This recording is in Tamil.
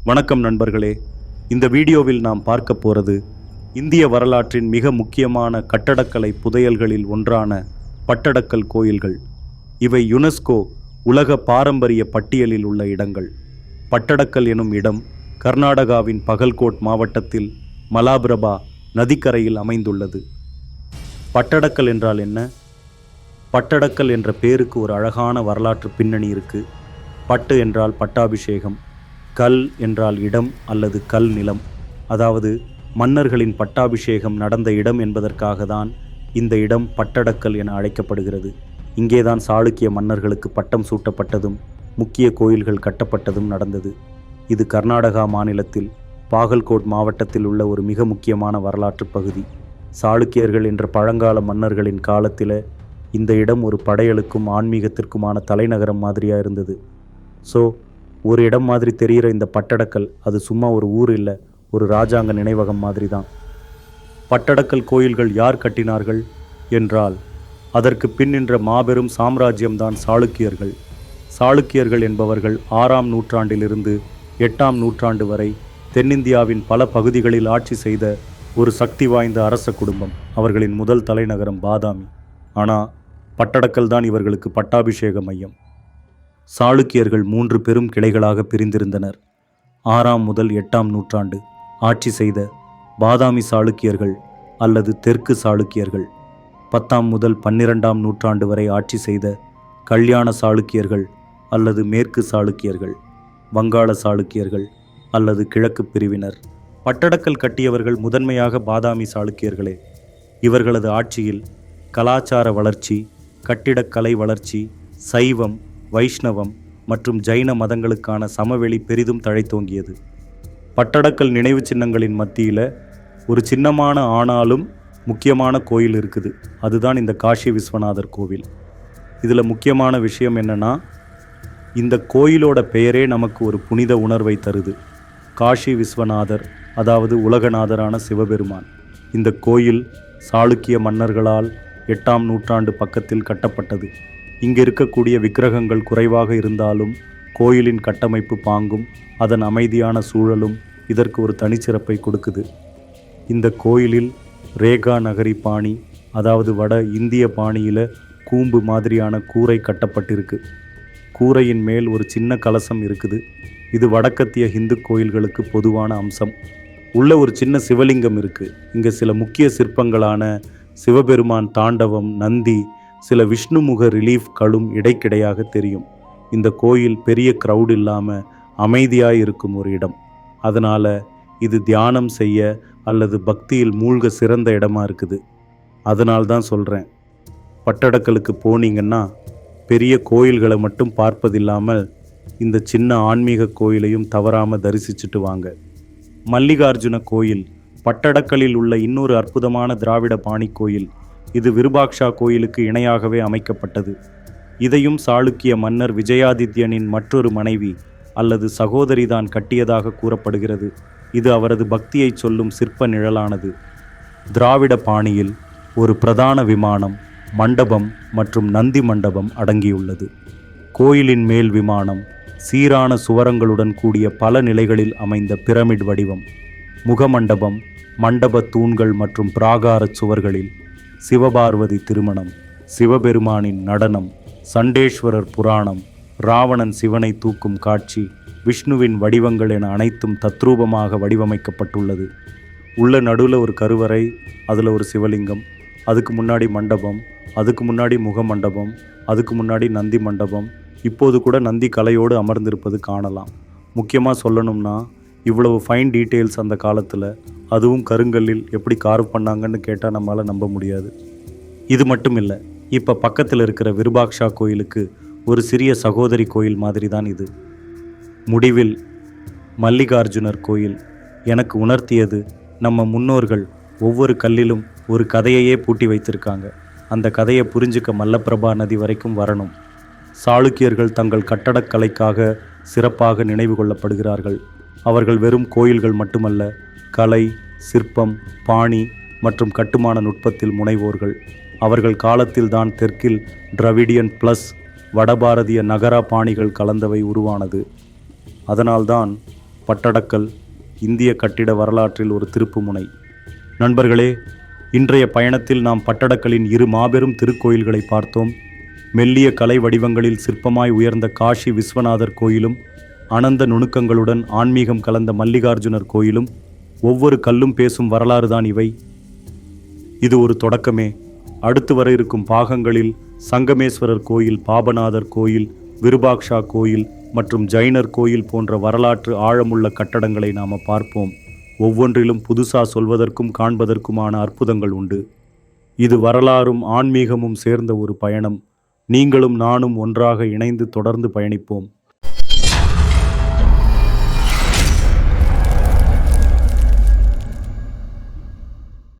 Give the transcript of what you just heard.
வணக்கம் நண்பர்களே. இந்த வீடியோவில் நாம் பார்க்க போகிறது இந்திய வரலாற்றின் மிக முக்கியமான கட்டடக்கலை புதையல்களில் ஒன்றான பட்டடக்கல் கோயில்கள். இவை யுனெஸ்கோ உலக பாரம்பரிய பட்டியலில் உள்ள இடங்கள். பட்டடக்கல் எனும் இடம் கர்நாடகாவின் பகல்கோட் மாவட்டத்தில் மலாபிரபா நதிக்கரையில் அமைந்துள்ளது. பட்டடக்கல் என்றால் என்ன? பட்டடக்கல் என்ற பேருக்கு ஒரு அழகான வரலாற்று பின்னணி இருக்கு. பட்டு என்றால் பட்டாபிஷேகம், கல் என்றால் இடம் அல்லது கல் நிலம், அதாவது மன்னர்களின் பட்டாபிஷேகம் நடந்த இடம் என்பதற்காக தான் இந்த இடம் பட்டடக்கல் என அழைக்கப்படுகிறது. இங்கேதான் சாளுக்கிய மன்னர்களுக்கு பட்டம் சூட்டப்பட்டதும் முக்கிய கோயில்கள் கட்டப்பட்டதும் நடந்தது. இது கர்நாடகா மாநிலத்தில் பாகல்கோட் மாவட்டத்தில் உள்ள ஒரு மிக முக்கியமான வரலாற்று பகுதி. சாளுக்கியர்கள் என்ற பழங்கால மன்னர்களின் காலத்தில் இந்த இடம் ஒரு படையலுக்கும் ஆன்மீகத்திற்குமான தலைநகரம் மாதிரியாக இருந்தது. ஸோ ஒரு இடம் மாதிரி தெரிகிற இந்த பட்டடக்கல் அது சும்மா ஒரு ஊர் இல்லை, ஒரு ராஜாங்க நினைவகம் மாதிரி தான். பட்டடக்கல் கோயில்கள் யார் கட்டினார்கள் என்றால் அதற்கு பின் நின்ற மாபெரும் சாம்ராஜ்யம்தான் சாளுக்கியர்கள். சாளுக்கியர்கள் என்பவர்கள் 6ஆம் நூற்றாண்டிலிருந்து 8ஆம் நூற்றாண்டு வரை தென்னிந்தியாவின் பல பகுதிகளில் ஆட்சி செய்த ஒரு சக்தி வாய்ந்த அரச குடும்பம். அவர்களின் முதல் தலைநகரம் பாதாமி. ஆனால் பட்டடக்கல் தான் இவர்களுக்கு பட்டாபிஷேக மையம். சாளுக்கியர்கள் 3 பெரும் கிளைகளாக பிரிந்திருந்தனர். 6ஆம் முதல் 8ஆம் நூற்றாண்டு ஆட்சி செய்த பாதாமி சாளுக்கியர்கள் அல்லது தெற்கு சாளுக்கியர்கள், 10ஆம் முதல் 12ஆம் நூற்றாண்டு வரை ஆட்சி செய்த கல்யாண சாளுக்கியர்கள் அல்லது மேற்கு சாளுக்கியர்கள், வங்காள சாளுக்கியர்கள் அல்லது கிழக்கு பிரிவினர். பட்டடக்கல் கட்டியவர்கள் முதன்மையாக பாதாமி சாளுக்கியர்களே. இவர்களது ஆட்சியில் கலாச்சார வளர்ச்சி, கட்டிடக்கலை வளர்ச்சி, சைவம், வைஷ்ணவம் மற்றும் ஜைன மதங்களுக்கான சமவெளி பெரிதும் தழைத்தோங்கியது. பட்டடக்கல் நினைவு சின்னங்களின் மத்தியில் ஒரு சின்னமான ஆனாலும் முக்கியமான கோயில் இருக்குது. அதுதான் இந்த காஷி விஸ்வநாதர் கோவில். இதில் முக்கியமான விஷயம் என்னென்னா, இந்த கோயிலோட பெயரே நமக்கு ஒரு புனித உணர்வை தருது. காஷி விஸ்வநாதர், அதாவது உலகநாதரான சிவபெருமான். இந்த கோயில் சாளுக்கிய மன்னர்களால் 8ஆம் நூற்றாண்டு பக்கத்தில் கட்டப்பட்டது. இங்கே இருக்கக்கூடிய விக்கிரகங்கள் குறைவாக இருந்தாலும் கோயிலின் கட்டமைப்பு பாங்கும் அதன் அமைதியான சூழலும் இதற்கு ஒரு தனிச்சிறப்பை கொடுக்குது. இந்த கோயிலில் ரேகா நகரி பாணி, அதாவது வட இந்திய பாணியில் கூம்பு மாதிரியான கூரை கட்டப்பட்டிருக்கு. கூரையின் மேல் ஒரு சின்ன கலசம் இருக்குது. இது வடக்கத்திய இந்து கோயில்களுக்கு பொதுவான அம்சம். உள்ள ஒரு சின்ன சிவலிங்கம் இருக்குது. இங்கே சில முக்கிய சிற்பங்களான சிவபெருமான் தாண்டவம், நந்தி, சில விஷ்ணுமுக ரிலீஃப் களும் இடைக்கிடையாக தெரியும். இந்த கோயில் பெரிய க்ரௌட் இல்லாமல் அமைதியாக இருக்கும் ஒரு இடம். அதனால் இது தியானம் செய்ய அல்லது பக்தியில் மூழ்க சிறந்த இடமா இருக்குது. அதனால்தான் சொல்கிறேன், பட்டடக்கலுக்கு போனீங்கன்னா பெரிய கோயில்களை மட்டும் பார்ப்பதில்லாமல் இந்த சின்ன ஆன்மீக கோயிலையும் தவறாமல் தரிசிச்சுட்டு வாங்க. மல்லிகார்ஜுன கோயில் பட்டடக்கலில் உள்ள இன்னொரு அற்புதமான திராவிட பாணி கோயில். இது விருபாக்ஷா கோயிலுக்கு இணையாகவே அமைக்கப்பட்டது. இதையும் சாளுக்கிய மன்னர் விஜயாதித்யனின் மற்றொரு மனைவி அல்லது சகோதரிதான் கட்டியதாக கூறப்படுகிறது. இது அவரது பக்தியை சொல்லும் சிற்ப நிழலானது. திராவிட பாணியில் ஒரு பிரதான விமானம், மண்டபம் மற்றும் நந்தி மண்டபம் அடங்கியுள்ளது. கோயிலின் மேல் விமானம் சீரான சுவரங்களுடன் கூடிய பல நிலைகளில் அமைந்த பிரமிட் வடிவம். முகமண்டபம், மண்டப தூண்கள் மற்றும் பிராகார சுவர்களில் சிவபார்வதி திருமணம், சிவபெருமானின் நடனம், சண்டேஸ்வரர் புராணம், ராவணன் சிவனை தூக்கும் காட்சி, விஷ்ணுவின் வடிவங்கள் என அனைத்தும் தத்ரூபமாக வடிவமைக்கப்பட்டுள்ளது. உள்ள நடுவில் ஒரு கருவறை, அதில் ஒரு சிவலிங்கம், அதுக்கு முன்னாடி மண்டபம், அதுக்கு முன்னாடி முகமண்டபம், அதுக்கு முன்னாடி நந்தி மண்டபம். இப்போது கூட நந்தி கலையோடு அமர்ந்திருப்பது காணலாம். முக்கியமாக சொல்லணும்னா, இவ்வளவு ஃபைன் டீட்டெயில்ஸ் அந்த காலத்தில், அதுவும் கருங்கல்லில் எப்படி கார்வ் பண்ணாங்கன்னு கேட்டால் நம்மளால் நம்ப முடியாது. இது மட்டும் இல்லை, இப்போ பக்கத்தில் இருக்கிற விருபாக்ஷா கோயிலுக்கு ஒரு சிறிய சகோதரி கோயில் மாதிரி தான் இது. முடிவில் மல்லிகார்ஜுனர் கோயில் எனக்கு உணர்த்தியது, நம்ம முன்னோர்கள் ஒவ்வொரு கல்லிலும் ஒரு கதையையே பூட்டி வைத்திருக்காங்க. அந்த கதையை புரிஞ்சுக்க மல்லபிரபா நதி வரைக்கும் வரணும். சாளுக்கியர்கள் தங்கள் கட்டடக்கலைக்காக சிறப்பாக நினைவு கொள்ளப்படுகிறார்கள். அவர்கள் வெறும் கோயில்கள் மட்டுமல்ல, கலை, சிற்பம், பாணி மற்றும் கட்டுமான நுட்பத்தில் முனைவோர்கள். அவர்கள் காலத்தில்தான் தெற்கில் டிராவிடியன் ப்ளஸ் வடபாரதிய நகரா பாணிகள் கலந்தவை உருவானது. அதனால்தான் பட்டடக்கல் இந்திய கட்டிட வரலாற்றில் ஒரு திருப்புமுனை. நண்பர்களே, இன்றைய பயணத்தில் நாம் பட்டடக்கலின் இரு மாபெரும் திருக்கோயில்களை பார்த்தோம். மெல்லிய கலை வடிவங்களில் சிற்பமாய் உயர்ந்த காஷி விஸ்வநாதர் கோயிலும், அனந்த நுணுக்கங்களுடன் ஆன்மீகம் கலந்த மல்லிகார்ஜுனர் கோயிலும், ஒவ்வொரு கல்லும் பேசும் வரலாறுதான் இவை. இது ஒரு தொடக்கமே. அடுத்து வர இருக்கும் பாகங்களில் சங்கமேஸ்வரர் கோயில், பாபநாதர் கோயில், விருபாக்ஷா கோயில் மற்றும் ஜைனர் கோயில் போன்ற வரலாற்று ஆழமுள்ள கட்டடங்களை நாம் பார்ப்போம். ஒவ்வொன்றிலும் புதுசா சொல்வதற்கும் காண்பதற்குமான அற்புதங்கள் உண்டு. இது வரலாறும் ஆன்மீகமும் சேர்ந்த ஒரு பயணம். நீங்களும் நானும் ஒன்றாக இணைந்து தொடர்ந்து பயணிப்போம்.